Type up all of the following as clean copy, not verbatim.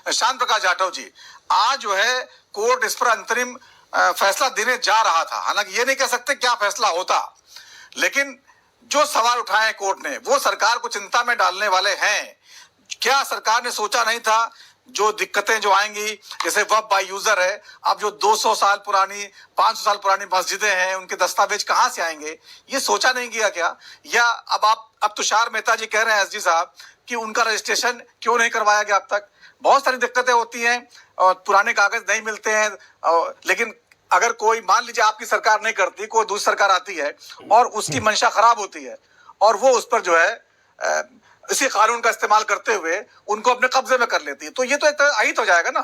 शांत प्रकाश जाटव जी, आज जो है कोर्ट इस पर अंतरिम फैसला देने जा रहा था। हालांकि ये नहीं कह सकते क्या फैसला होता, लेकिन जो सवाल उठाए कोर्ट ने वो सरकार को चिंता में डालने वाले हैं। क्या सरकार ने सोचा नहीं था जो दिक्कतें जो आएंगी, जैसे वक्फ बाय यूजर है, अब जो 200 साल पुरानी 500 साल पुरानी मस्जिदें हैं उनके दस्तावेज कहां से आएंगे, ये सोचा नहीं गया क्या? या अब तुषार मेहता जी कह रहे हैं एसडी साहब कि उनका रजिस्ट्रेशन क्यों नहीं करवाया गया अब तक? बहुत सारी दिक्कतें होती हैं और पुराने कागज नहीं मिलते हैं। लेकिन अगर कोई, मान लीजिए आपकी सरकार नहीं करती, कोई दूसरी सरकार आती है और उसकी मंशा खराब होती है और वो उस पर जो है इसी कानून का इस्तेमाल करते हुए उनको अपने कब्जे में कर लेती है, तो ये तो एक अहित हो जाएगा ना।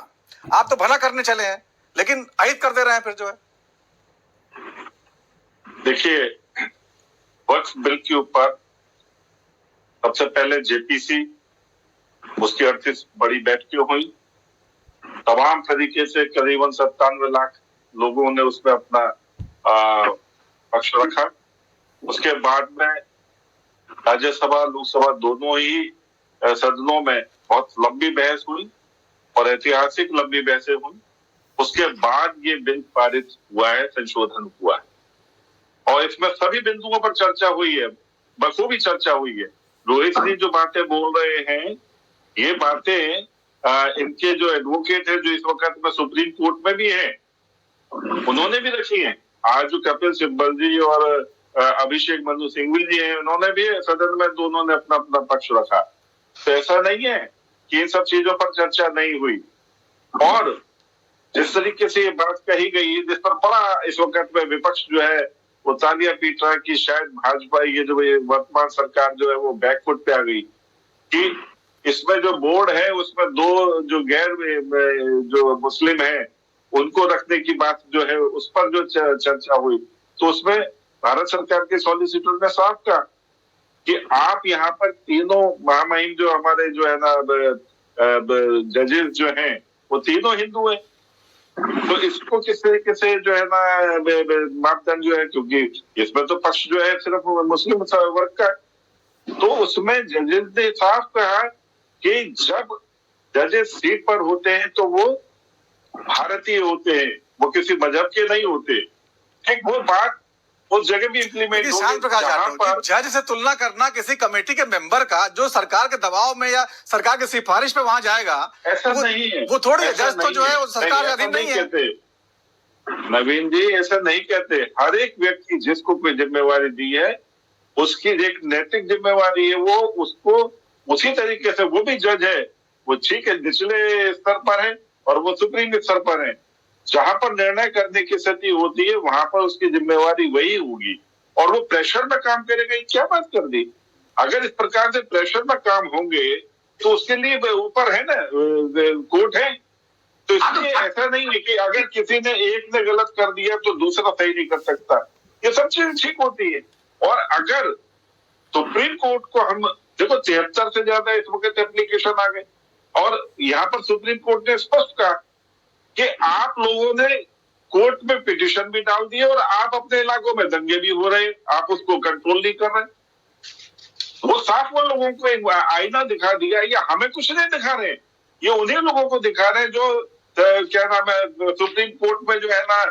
आप तो भला करने चले हैं लेकिन अहित कर दे रहे हैं फिर जो है। देखिए, वक्फ बिल के ऊपर सबसे पहले जेपीसी, उसकी 38 बड़ी बैठकें हुई, तमाम तरीके से करीबन 97 लाख लोगों ने उसमें अपना पक्ष रखा। उसके बाद में राज्यसभा लोकसभा दोनों ही सदनों में बहुत लंबी बहस हुई और ऐतिहासिक लंबी बहसें हुई। उसके बाद ये बिल पारित हुआ है, संशोधन हुआ है और इसमें सभी बिंदुओं पर चर्चा हुई है, बखूबी चर्चा हुई है। रोहित जी जो बातें बोल रहे हैं, ये बातें इनके जो एडवोकेट है जो इस वक्त में सुप्रीम कोर्ट में भी है, उन्होंने भी रखी है। आज जो कपिल सिब्बल जी और अभिषेक मनु सिंघवी जी हैं, उन्होंने भी सदन में दोनों ने अपना अपना पक्ष रखा। तो ऐसा नहीं है कि इन सब चीजों पर चर्चा नहीं हुई। और जिस तरीके से ये बात कही गई, जिस पर बड़ा इस वक्त में विपक्ष जो है वो तालियां पीट रहा है कि शायद भाजपा, ये जो वर्तमान सरकार जो है वो बैकफुट पे आ गई, कि इसमें जो बोर्ड है उसमें 2 जो गैर जो मुस्लिम है उनको रखने की बात जो है उस पर जो चर्चा हुई, तो उसमें भारत सरकार के सॉलिसिटर ने साफ कहा कि आप यहाँ पर तीनों महामहिम जो हमारे जो है ना जजेस जो हैं वो तीनों हिंदू हैं, तो इसको किस तरीके से जो है ना मापदंड जो है, क्योंकि इसमें तो पक्ष जो है सिर्फ मुस्लिम वर्ग का, तो उसमें जजेस ने साफ कहा कि जब जजेस सीट पर होते हैं तो वो भारतीय होते हैं, वो किसी मजहब के नहीं होते। ठीक वो बात उस जगह भी इम्प्लीमेंट होगी। शांत प्रकाश जाटव, जज से तुलना करना किसी कमेटी के मेंबर का जो सरकार के दबाव में या सरकार की सिफारिश पे वहां जाएगा, ऐसा नहीं है। वो थोड़ी जज तो जो है वो सरकार के अधीन नहीं है। नवीन जी ऐसा नहीं कहते। हर एक व्यक्ति जिसको कोई जिम्मेवारी दी है उसकी एक नैतिक जिम्मेवारी है, वो उसको उसी तरीके से, वो भी जज है, वो ठीक है निचले स्तर पर है और वो सुप्रीम स्तर पर है, जहां पर निर्णय करने की स्थिति होती है वहां पर उसकी जिम्मेवारी वही होगी और वो प्रेशर में काम करेगा। क्या बात कर दी? अगर इस प्रकार से प्रेशर में काम होंगे तो उसके लिए ऊपर है ना कोर्ट है, तो इसलिए ऐसा नहीं है कि अगर किसी ने एक ने गलत कर दिया तो दूसरा सही नहीं कर सकता। ये सब चीजें ठीक होती है। और अगर सुप्रीम कोर्ट को हम देखो 73 से ज्यादा इस वक्त एप्लीकेशन आ गए और यहाँ पर सुप्रीम कोर्ट ने स्पष्ट कहा कि आप लोगों ने कोर्ट में पिटीशन भी डाल दिए और आप अपने इलाकों में दंगे भी हो रहे, आप उसको कंट्रोल नहीं कर रहे। वो साफ वो लोगों को एक आईना दिखा दिया, ये हमें कुछ नहीं दिखा रहे, ये उन्हीं लोगों को दिखा रहे जो क्या नाम है सुप्रीम कोर्ट में जो है ना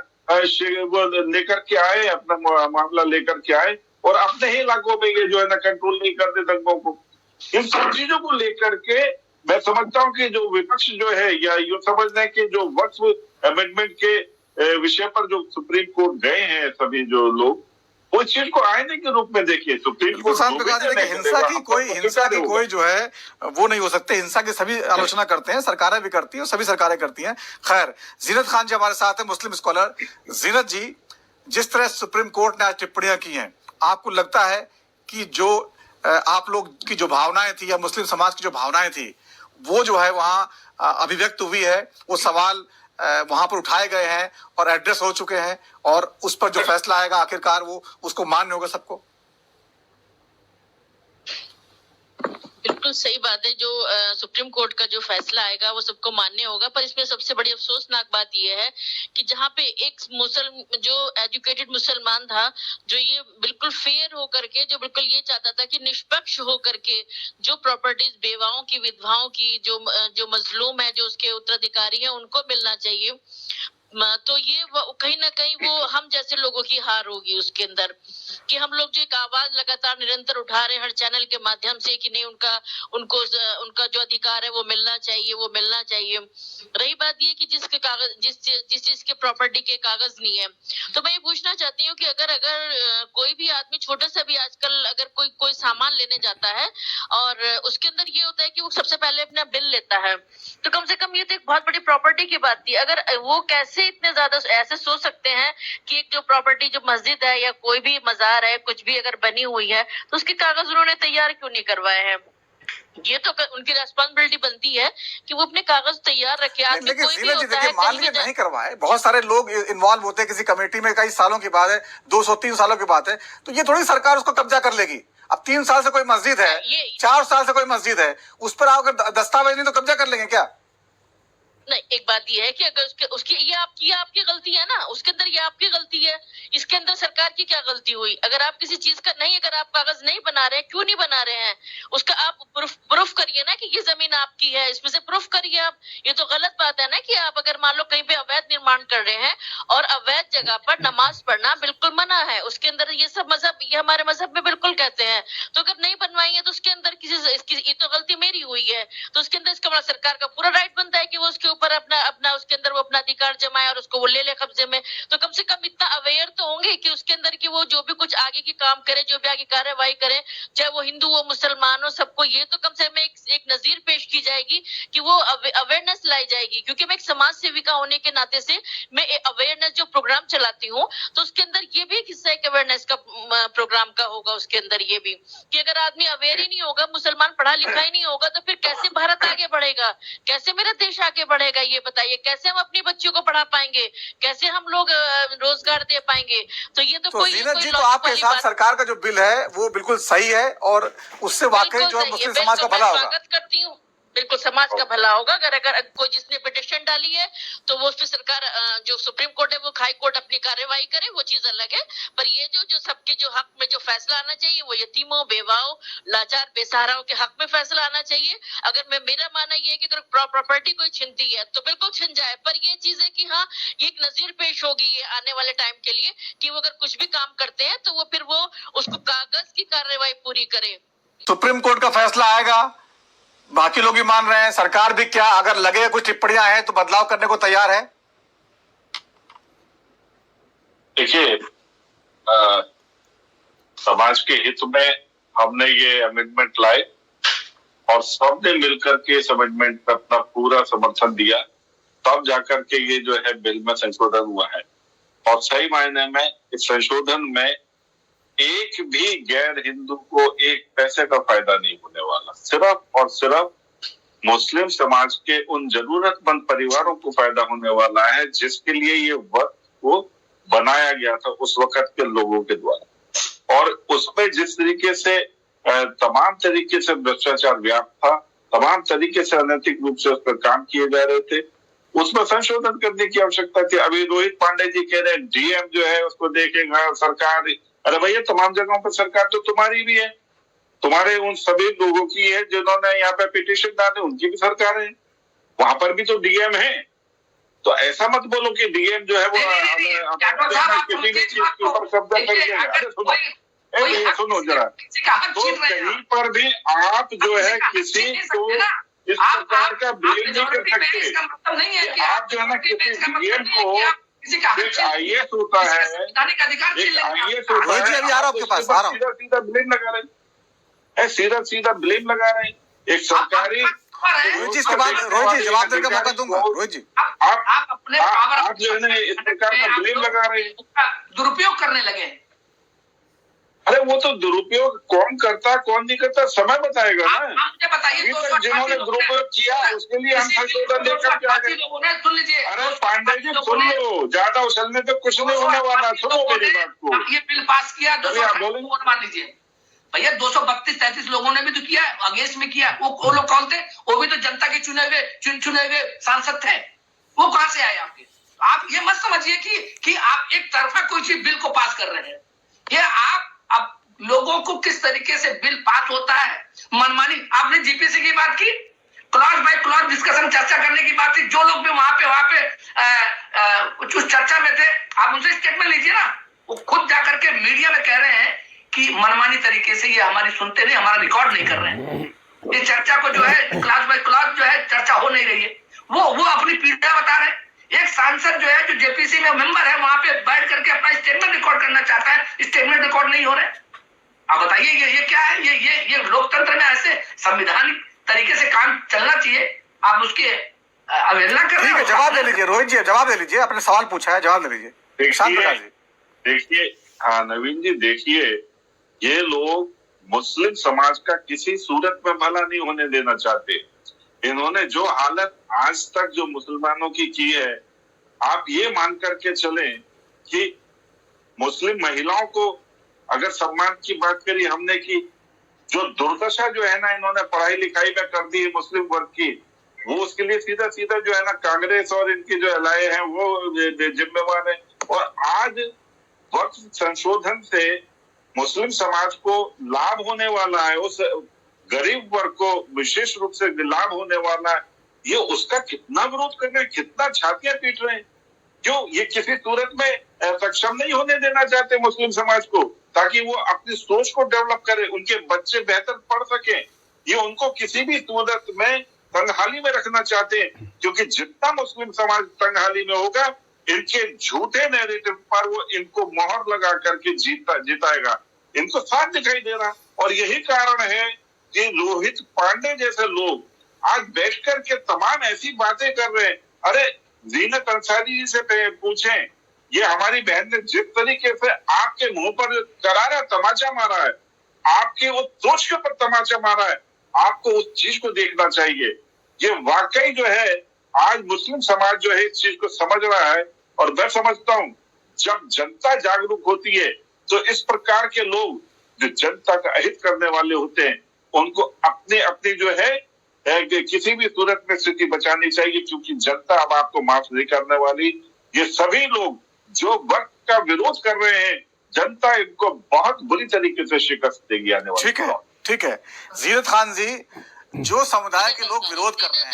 वो लेकर के आए, अपना मामला लेकर के आए और अपने ही इलाकों में ये जो है ना कंट्रोल नहीं करते दंगों को। इन सब चीजों को लेकर के मैं समझता हूँ कि जो विपक्ष जो है या ये समझना है कि जो वक्फ अमेंडमेंट के विषय पर जो सुप्रीम कोर्ट गए हैं सभी जो लोग, वो चीज को आईने के रूप में देखिए। सुप्रीम कोर्ट हिंसा की कोई जो है वो नहीं हो सकते। हिंसा की सभी आलोचना करते हैं, सरकारें भी करती हैं, सभी सरकारें करती हैं। खैर, जीनत खान जी हमारे साथ है, मुस्लिम स्कॉलर। जीनत जी, जिस तरह सुप्रीम कोर्ट ने आज टिप्पणियां की हैं, आपको लगता है कि जो आप लोग की जो भावनाएं थी या मुस्लिम समाज की जो भावनाएं थी वो जो है वहां अभिव्यक्त हुई है, वो सवाल वहां पर उठाए गए हैं और एड्रेस हो चुके हैं और उस पर जो फैसला आएगा आखिरकार वो उसको मान्य होगा सबको? बिल्कुल बिल्कुल सही बात है। जो सुप्रीम कोर्ट का जो फैसला आएगा वो सबको मान्य होगा, पर इसमें सबसे बड़ी अफसोसनाक बात यह है कि जहाँ पे एक जो एजुकेटेड मुसलमान था, जो ये बिल्कुल फेयर होकर के, जो बिल्कुल ये चाहता था कि निष्पक्ष होकर के जो प्रॉपर्टीज बेवाओं की, विधवाओं की, जो मजलूम है, जो उसके उत्तराधिकारी हैं, उनको मिलना चाहिए, तो ये कहीं ना कहीं वो हम जैसे लोगों की हार होगी उसके अंदर, कि हम लोग जो एक आवाज लगातार निरंतर उठा रहे हैं हर चैनल के माध्यम से कि नहीं, उनका जो अधिकार है वो मिलना चाहिए, वो मिलना चाहिए। रही बात ये कि जिस चीज के प्रॉपर्टी के कागज नहीं है, तो मैं ये पूछना चाहती हूँ कि अगर कोई भी आदमी, छोटा सा भी आजकल अगर कोई सामान लेने जाता है और उसके अंदर ये होता है कि वो सबसे पहले अपना बिल लेता है, तो कम से कम ये तो एक बहुत बड़ी प्रॉपर्टी की बात थी। अगर वो कैसे इतने ज्यादा ऐसे सोच सकते हैं कि एक जो प्रॉपर्टी, जो मस्जिद है या कोई भी मजार है, कुछ भी अगर बनी हुई है, तो उसके कागज उन्होंने तैयार क्यों नहीं करवाए हैं? ये तो उनकी रेस्पॉन्सिबिलिटी बनती है कि वो अपने कागज तैयार रखे। लेकिन सीमा जी देखिए, मान लीजिए नहीं करवाए, बहुत सारे लोग इन्वॉल्व होते हैं किसी कमेटी में, कई सालों की बात है, 203 सालों की बात है, तो ये थोड़ी सरकार उसको कब्जा कर लेगी। अब 3 साल से कोई मस्जिद है, 4 साल से कोई मस्जिद है, उस पर अगर दस्तावेज नहीं तो कब्जा कर लेंगे क्या? नहीं, एक बात ये है कि अगर उसकी ये आपकी गलती है ना, उसके अंदर ये आपकी गलती है, इसके अंदर सरकार की क्या गलती हुई? अगर आप किसी चीज का नहीं, अगर आप कागज नहीं बना रहे, क्यों नहीं बना रहे हैं, उसका आप प्रूफ करिए ना कि ये जमीन आपकी है, इसमें से प्रूफ करिए आप। ये तो गलत बात है ना कि आप अगर मान लो कहीं पे अवैध निर्माण कर रहे हैं, और अवैध जगह पर नमाज पढ़ना बिल्कुल मना है, उसके अंदर ये सब मजहब, ये हमारे मजहब में बिल्कुल कहते हैं, तो अगर नहीं बनवाएंगे तो उसके अंदर ये तो गलती मेरी हुई है, तो उसके अंदर इसका सरकार का पूरा राइट बनता है कि वो उसके ऊपर अपना उसके अंदर वो अपना अधिकार जमाए और उसको वो ले कब्जे में। तो कम से कम इतना अवेयर तो होंगे कि उसके अंदर की वो जो भी कुछ आगे की काम करे, जो भी आगे कार्यवाही करे, चाहे वो हिंदू हो, मुसलमान हो, सबको ये तो कम से कम एक नजीर पेश की जाएगी कि वो अवेयरनेस लाई जाएगी। क्योंकि मैं एक समाज सेविका होने के नाते से मैं अवेयरनेस जो प्रोग्राम चलाती हूँ, तो उसके अंदर ये भी एक हिस्सा है अवेयरनेस का प्रोग्राम का होगा। उसके अंदर ये भी कि अगर आदमी अवेयर ही नहीं होगा, मुसलमान पढ़ा लिखा ही नहीं होगा, तो फिर कैसे भारत आगे बढ़ेगा, कैसे मेरा देश आगे बढ़ेगा? ये बताइए, कैसे हम अपनी बच्चियों को पढ़ा पाएंगे, कैसे हम लोग रोजगार दे पाएंगे? तो ये तो कोई जी, तो आपके हिसाब सरकार का जो बिल है वो बिल्कुल सही है और उससे वाकई जो है मुस्लिम समाज का भला होगा। स्वागत करती हूँ, बिल्कुल समाज का भला होगा। अगर कोई जिसने पिटीशन डाली है तो वो उस पर सरकार, जो सुप्रीम कोर्ट है, वो हाई कोर्ट अपनी कार्यवाही करे, वो चीज अलग है। पर ये जो सबके जो हक में जो फैसला आना चाहिए, वो यतीमों, बेवाओं, लाचार, बेसहाराओं के हक में फैसला आना चाहिए। अगर मेरा मानना ये है कि अगर प्रॉपर्टी कोई छीनती है तो बिल्कुल छिन जाए, पर ये चीज है कि हाँ, ये एक नजीर पेश होगी ये आने वाले टाइम के लिए कि वो अगर कुछ भी काम करते हैं तो वो फिर वो उसको कागज की कार्यवाही पूरी करे। सुप्रीम कोर्ट का फैसला आएगा, बाकी लोग भी मान रहे हैं, सरकार भी क्या अगर लगे कुछ टिप्पणियां हैं तो बदलाव करने को तैयार है? देखिए, समाज के हित में हमने ये अमेंडमेंट लाए और सबने मिलकर के इस अमेंडमेंट पर अपना पूरा समर्थन दिया, तब जाकर के ये जो है बिल में संशोधन हुआ है। और सही मायने में इस संशोधन में एक भी गैर हिंदू को एक पैसे का फायदा नहीं होने वाला, सिर्फ और सिर्फ मुस्लिम समाज के उन जरूरतमंद परिवारों को फायदा होने वाला है जिसके लिए ये वक्त को बनाया गया था उस वक्त के लोगों के द्वारा। और उसमें जिस तरीके से तमाम तरीके से भ्रष्टाचार व्याप्त था, तमाम तरीके से अनैतिक रूप से उस पर काम किए जा रहे थे, उसमें संशोधन करने की आवश्यकता थी। अभी रोहित पांडे जी कह रहे हैं डीएम जो है उसको देखेगा सरकार। अरे भैया, तमाम जगहों पर सरकार तो तुम्हारी भी है, तुम्हारे उन सभी लोगों की है जिन्होंने यहाँ पे पिटीशन डाले, उनकी भी सरकार है, वहां पर भी तो डीएम है। तो ऐसा मत बोलो कि डीएम जो है वो किसी भी चीज के ऊपर कब्जा कर लेगा। अरे सुनो जरा, तो कहीं पर भी आप जो है किसी को इस प्रकार का ब्लेम नहीं कर सकते। आप जो है ना किसी डीएम को, एक आईएएस होता है, एक आईएएस होता है, अभी आ रहा हूं आपके पास, आ रहा हूं। सीधा ब्लेम लगा रहे हैं, सीधा ब्लेम लगा रहे हैं एक सरकारी। रोहित जी, इसके बाद रोहित जी जवाब देने का मौका दूंगा। रोहित जी, आप अपने आप जो है ना इस प्रकार का ब्लेम लगा रहे हैं, दुरुपयोग करने लगे। अरे वो तो दुरुपयोग कौन करता कौन नहीं करता समय बताएगा ना। मुझे बताइए तो जिन्होंने दुरुपयोग किया उसके लिए हम संशोधन लेकर के आ गए। सुन लीजिए, अरे पांडे जी सुन लो, ज्यादा उछलने पे कुछ नहीं होने वाला, सुनो मेरी बात को। ये बिल पास किया, आप बोलेंगे, मान लीजिए भैया 232-33 लोगों ने भी तो किया, अगेंस्ट में किया। वो लोग कौन थे? वो भी तो जनता के चुने हुए सांसद थे। वो कहां से आए आपके? आप ये मत समझिए कि आप एक तरफा कोई चीज बिल को पास कर रहे हैं। ये आप अब लोगों को किस तरीके से बिल पास होता है मनमानी। आपने जीपीसी की बात की, क्लॉज बाय क्लॉज डिस्कशन चर्चा करने की बात थी। जो लोग भी वहां पे उस चर्चा में थे, आप उनसे स्टेटमेंट लीजिए ना। वो खुद जाकर के मीडिया में कह रहे हैं कि मनमानी तरीके से ये हमारी सुनते नहीं, हमारा रिकॉर्ड नहीं कर रहे हैं। ये चर्चा को जो है क्लॉज बाय क्लॉज जो है चर्चा हो नहीं रही है। वो अपनी पीड़ा बता रहे हैं। एक सांसद जो है जो जेपीसी में मेंबर है, वहां पे बैठ करके अपना स्टेटमेंट रिकॉर्ड करना चाहता है, स्टेटमेंट रिकॉर्ड नहीं हो रहे। आप बताइए ये क्या है? ये लोकतंत्र में ऐसे संविधानिक तरीके से काम चलना चाहिए, आप उसकी अवहेलना कर रहे हैं। जवाब दे लीजिए रोहित जी, जवाब दे लीजिए, आपने सवाल पूछा है, जवाब दे लीजिए। देखिए हाँ नवीन जी, देखिए ये लोग मुस्लिम समाज का किसी सूरत में भला नहीं होने देना चाहते। इन्होंने जो हालत आज तक जो मुसलमानों की है, आप ये मान करके चलें कि मुस्लिम महिलाओं को अगर सम्मान की बात करी हमने की, जो दुर्दशा जो है ना इन्होंने पढ़ाई लिखाई में कर दी है मुस्लिम वर्ग की, वो उसके लिए सीधा सीधा जो है ना कांग्रेस और इनके जो एलाए हैं वो जिम्मेवार है। और आज वक्त संशोधन से मुस्लिम समाज को लाभ होने वाला है, उस गरीब वर्ग को विशेष रूप से लाभ होने वाला है। ये उसका कितना विरोध कर रहे हैं, कितना छातियां पीट रहे हैं। क्यों? ये किसी सूरत में सक्षम नहीं होने देना चाहते मुस्लिम समाज को, ताकि वो अपनी सोच को डेवलप करे, उनके बच्चे बेहतर पढ़ सके। ये उनको किसी भी सूरत में तंगहाली में रखना चाहते हैं, क्योंकि जितना मुस्लिम समाज तंगहाली में होगा, इनके झूठे नैरेटिव पर वो इनको मोहर लगा करके जिताएगा। इनको साफ दिखाई दे रहा। और यही कारण है कि रोहित पांडे जैसे लोग आज बैठ करके तमाम ऐसी बातें कर रहे हैं। अरे जीनत अंसारी जी से पूछें, ये हमारी बहन ने जिस तरीके से आपके मुंह पर करारा तमाचा मारा है, आपके उस सोच के ऊपर तमाचा मारा है, आपको उस चीज को देखना चाहिए। ये वाकई जो है आज मुस्लिम समाज जो है इस चीज को समझ रहा है। और मैं समझता हूं जब जनता जागरूक होती है तो इस प्रकार के लोग जो जनता का अहित करने वाले होते हैं, उनको अपने जो है किसी भी सूरत में स्थिति बचानी चाहिए, क्योंकि जनता अब आपको माफ नहीं करने वाली। ये सभी लोग जो वक्त का विरोध कर रहे हैं, जनता इनको बहुत बुरी तरीके से शिकस्त देगी आने वाले। ठीक है जीनत खान जी, जो समुदाय के लोग विरोध कर रहे हैं,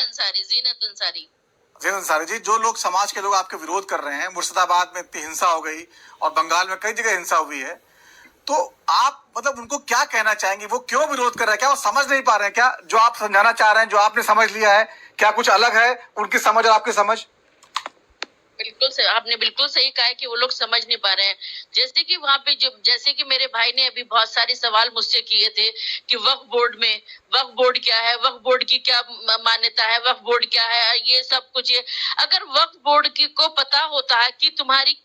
जीनत अंसारी जी, जो लोग समाज के लोग आपके विरोध कर रहे हैं, मुर्शिदाबाद में इतनी हिंसा हो गई और बंगाल में कई जगह हिंसा हुई है, तो आप मतलब उनको क्या कहना चाहेंगे? वो क्यों विरोध कर रहे हैं? क्या वो समझ नहीं पा रहे हैं? क्या जो आप समझाना चाह रहे हैं, जो आपने समझ लिया है, क्या कुछ अलग है उनकी समझ और आपकी समझ? बिल्कुल सही, आपने बिल्कुल सही कहा है कि वो लोग समझ नहीं पा रहे हैं। जैसे कि वहां पे जैसे कि मेरे भाई ने अभी बहुत सारे सवाल मुझसे किए थे कि वक्फ बोर्ड क्या है, वक्फ बोर्ड की क्या मान्यता है, वक्फ बोर्ड क्या है, ये सब कुछ है। अगर वक्फ बोर्ड को पता होता है कि तुम्हारी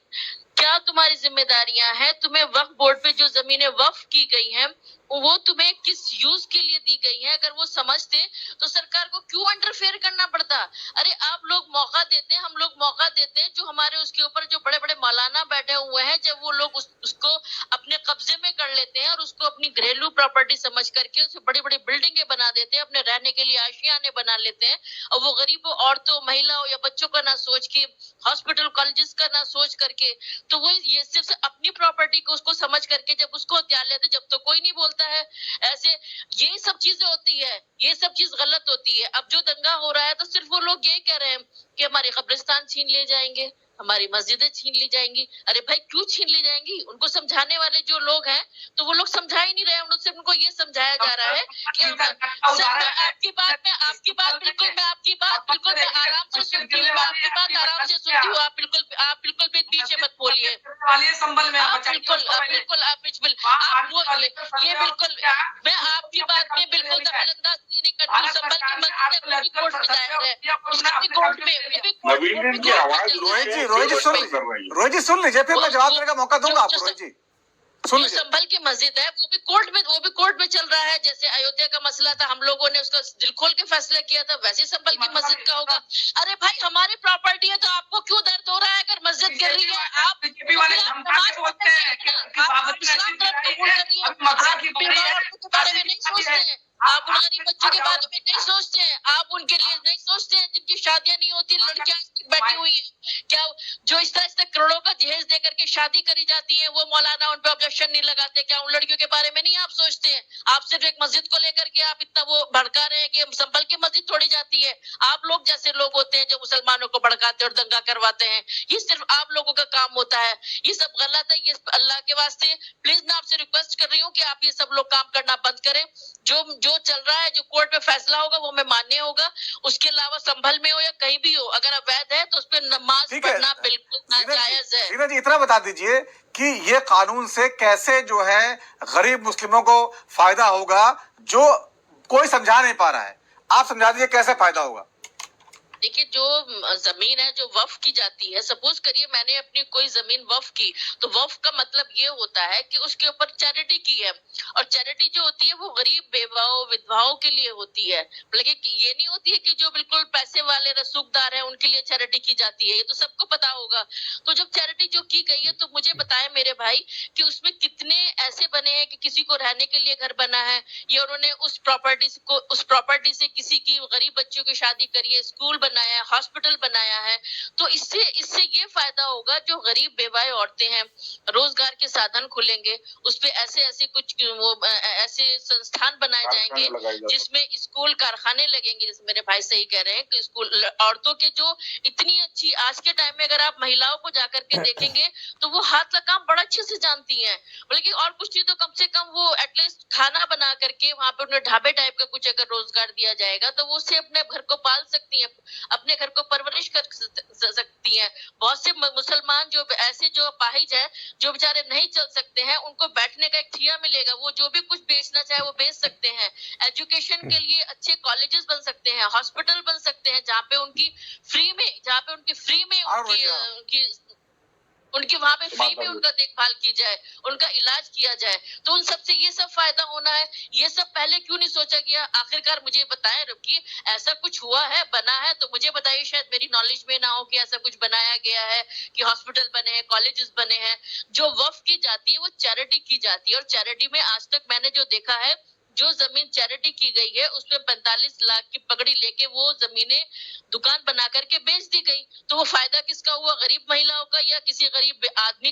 जिम्मेदारियां हैं, तुम्हें वक्फ बोर्ड पे जो जमीनें वक्फ की गई हैं वो तुम्हें किस यूज के लिए दी गई है, अगर वो समझते तो सरकार को क्यों इंटरफेयर करना पड़ता? अरे आप लोग मौका देते हैं, हम लोग मौका देते हैं, जो हमारे उसके ऊपर जो बड़े बड़े मौलाना बैठे हुए हैं, जब वो लोग उसको अपने कब्जे में कर लेते हैं और उसको अपनी घरेलू प्रॉपर्टी समझ करके उसे बड़ी बड़ी बिल्डिंगें बना देते हैं, अपने रहने के लिए आशियाने बना लेते हैं, और वो गरीबों, औरतों, महिलाओं या बच्चों का ना सोच के, हॉस्पिटल कॉलेजेस का ना सोच करके, तो वो ये सिर्फ अपनी प्रॉपर्टी को उसको समझ करके जब उसको हत्या लेते, जब तो कोई नहीं बोलता है। ऐसे ये सब चीजें होती है, ये सब चीज गलत होती है। अब जो दंगा हो रहा है तो सिर्फ वो लोग ये कह रहे हैं कि हमारे कब्रिस्तान छीन ले जाएंगे, हमारी मस्जिदें छीन ली जाएंगी। अरे भाई क्यों छीन ली जाएंगी? उनको समझाने वाले जो लोग हैं तो वो लोग समझा ही नहीं रहे हैं, उनसे उनको ये समझाया जा रहा है कि सर मैं आपकी बात बिल्कुल मैं आराम से सुनती हूँ, आपकी बात आराम से सुनती हूँ, आप बिल्कुल भी पीछे मत बोलिए, संभल में आप बिल्कुल ये बिल्कुल मैं आपकी बात में बिल्कुल दखल अंदाज नहीं करती हूँ। संभल की मस्जिद है, कोर्ट में जाहिर है, उसकी कोर्ट में रोहित जी सुन लीजिए, फिर मैं जवाब देने का मौका दूंगा आपको। रोहित जी सुन लीजिए, संभल की मस्जिद है, वो भी कोर्ट में चल रहा है। जैसे अयोध्या का मसला था, हम लोगों ने उसका दिल खोल के फैसला किया था, वैसे संभल की मस्जिद का होगा। अरे भाई हमारी प्रॉपर्टी है तो आपको क्यों दर्द हो रहा है अगर मस्जिद गिर रही है? आप नहीं होती, लड़कियां बैठी हुई है क्या? जो इस तरह करोड़ों का जहेज दे करके शादी करी जाती है, वो मौलाना उन पे ऑब्जेक्शन नहीं लगाते क्या? उन लड़कियों के बारे में नहीं आप सोचते हैं? आप सिर्फ एक मस्जिद को लेकर के आप इतना वो भड़का रहे हैं कि संभल की मस्जिद तोड़ी जाती है। आप लोग जैसे लोग होते हैं जो मुसलमानों को भड़काते और दंगा करवाते हैं, ये सिर्फ आप लोगों का काम होता है। ये सब गलत है। ये अल्लाह के वास्ते प्लीज मैं आपसे रिक्वेस्ट कर रही हूँ कि आप ये सब लोग काम करना बंद करें। जो चल रहा है, जो कोर्ट में फैसला होगा वो हमें मान्य होगा। उसके अलावा संभल में हो या कहीं भी हो, अगर अवैध है तो उस पर नमाज पढ़ना बिल्कुल नाजायज है। रीना जी, इतना बता दीजिए कि ये कानून से कैसे जो है गरीब मुस्लिमों को फायदा होगा, जो कोई समझा नहीं पा रहा है। आप समझा दीजिए कैसे फायदा होगा। देखिए, जो जमीन है जो वक्फ की जाती है, सपोज करिए मैंने अपनी कोई जमीन वक्फ की, तो वक्फ का मतलब ये होता है कि उसके ऊपर चैरिटी की है, और चैरिटी जो होती है वो गरीब बेवाओं विधवाओं के लिए होती है। लेकिन ये नहीं होती है कि जो बिल्कुल पैसे वाले रसूखदार हैं उनके लिए चैरिटी की जाती है, ये तो सबको पता होगा। तो जब चैरिटी जो की गई है, तो मुझे बताएं मेरे भाई कि उसमें कितने ऐसे बने हैं कि किसी को रहने के लिए घर बना है, या उन्होंने उस प्रॉपर्टी से किसी की गरीब बच्चों की शादी करी है, स्कूल बनाया है, हॉस्पिटल बनाया है। तो इससे ये फायदा होगा, जो गरीब बेवाएं औरतें हैं, रोजगार के साधन खुलेंगे, उस पे ऐसे कुछ ऐसे संस्थान बनाए जाएंगे जिसमें स्कूल कारखाने लगेंगे। जैसे मेरे भाई सही कह रहे हैं कि स्कूल औरतों के जो इतनी अच्छी आज के टाइम में अगर आप महिलाओं को जाकर के देखेंगे तो वो हाथ का काम बड़ा अच्छे से जानती हैं, बल्कि और कुछ नहीं तो कम से कम वो एटलीस्ट खाना बना करके वहां पे उन्हें ढाबे टाइप का कुछ अगर रोजगार दिया जाएगा तो वो उससे अपने घर को पाल सकती हैं, अपने घर को परवरिश कर सकती हैं। बहुत से मुसलमान जो ऐसे जो अपाहिज है, जो बेचारे नहीं चल सकते हैं, उनको बैठने का एक ठिया मिलेगा, वो जो भी कुछ बेचना चाहे वो बेच सकते हैं। एजुकेशन के लिए अच्छे कॉलेजेस बन सकते हैं, हॉस्पिटल बन सकते हैं, जहाँ पे उनकी फ्री में उनकी वहां पे फ्री में उनका देखभाल की जाए, उनका इलाज किया जाए। तो उन सब से ये सब फायदा होना है। ये सब पहले क्यों नहीं सोचा गया? आखिरकार मुझे बताएं रुकी, ऐसा कुछ हुआ है, बना है तो मुझे बताइए, शायद मेरी नॉलेज में ना हो कि ऐसा कुछ बनाया गया है कि हॉस्पिटल बने हैं, कॉलेजेस बने हैं। जो वक्फ की जाती है वो चैरिटी की जाती है, और चैरिटी में आज तक मैंने जो देखा है, जो जमीन चैरिटी की गई है उसमें 45 लाख की पगड़ी लेके वो जमीनें दुकान बना करके बेच दी गई। तो वो फायदा किसका हुआ? गरीब महिलाओं का या किसी गरीब आदमी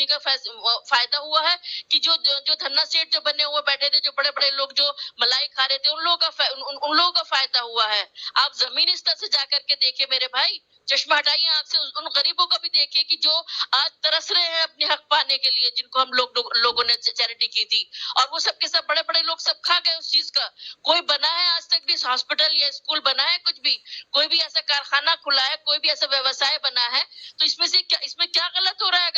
का फायदा हुआ है कि जो धन्ना सेठ जो बने हुए बैठे थे, जो बड़े बड़े लोग जो मलाई खा रहे थे, उन लोगों का फायदा हुआ है। आप जमीन स्तर से जाकर के देखिए मेरे भाई, चश्मा हटाइए आंख से, उन गरीबों को भी देखिए कि जो आज तरस रहे हैं अपने हक पाने के लिए, जिनको हम लोगों ने चैरिटी की थी, और वो सबके सब बड़े बड़े लोग सब खा गए उस चीज का। कोई बना है आज तक भी हॉस्पिटल या स्कूल बना है? कुछ भी कोई भी ऐसा कारखाना खुला है, कोई भी ऐसा व्यवसाय बना है? तो इसमें क्या गलत हो रहा है?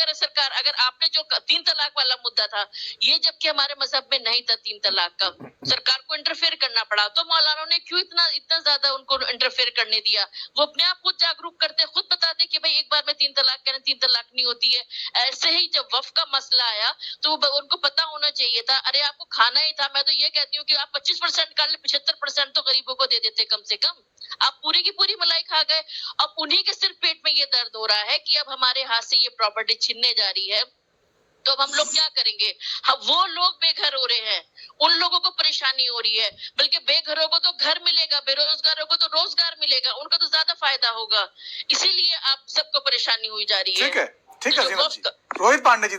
अगर आपने जो 3 तलाक वाला मुद्दा था, ये जबकि हमारे मजहब में नहीं था 3 तलाक का, सरकार को इंटरफेयर करना पड़ा, तो मौलाना ने क्यों इतना ज्यादा उनको इंटरफेयर करने दिया? वो अपने आप खुद जागरूक करते, खुद बताते कि भाई एक बार में 3 तलाक करें, 3 तलाक नहीं होती है। ऐसे ही जब वक्फ का मसला आया तो उनको पता होना चाहिए था। अरे आपको खाना ही था, मैं तो ये कहती हूँ कि आप 25% कर ले, 75% तो गरीबों को दे देते कम से कम। आप पूरी की पूरी मलाई खा गए। अब उन्हीं के सिर्फ पेट में ये दर्द हो रहा है कि अब हमारे हाथ से ये प्रॉपर्टी छीनने जा रही है, तो अब हम लोग क्या करेंगे? वो लोग बेघर हो रहे हैं, उन लोगों को परेशानी हो रही है, बल्कि बेघरों को तो घर मिलेगा, बेरोजगारों को तो रोजगार मिलेगा, उनका तो ज्यादा फायदा होगा। इसीलिए आप सबको परेशानी हुई जा रही है। ठीक है रीना जी। रोहित पांडे जी,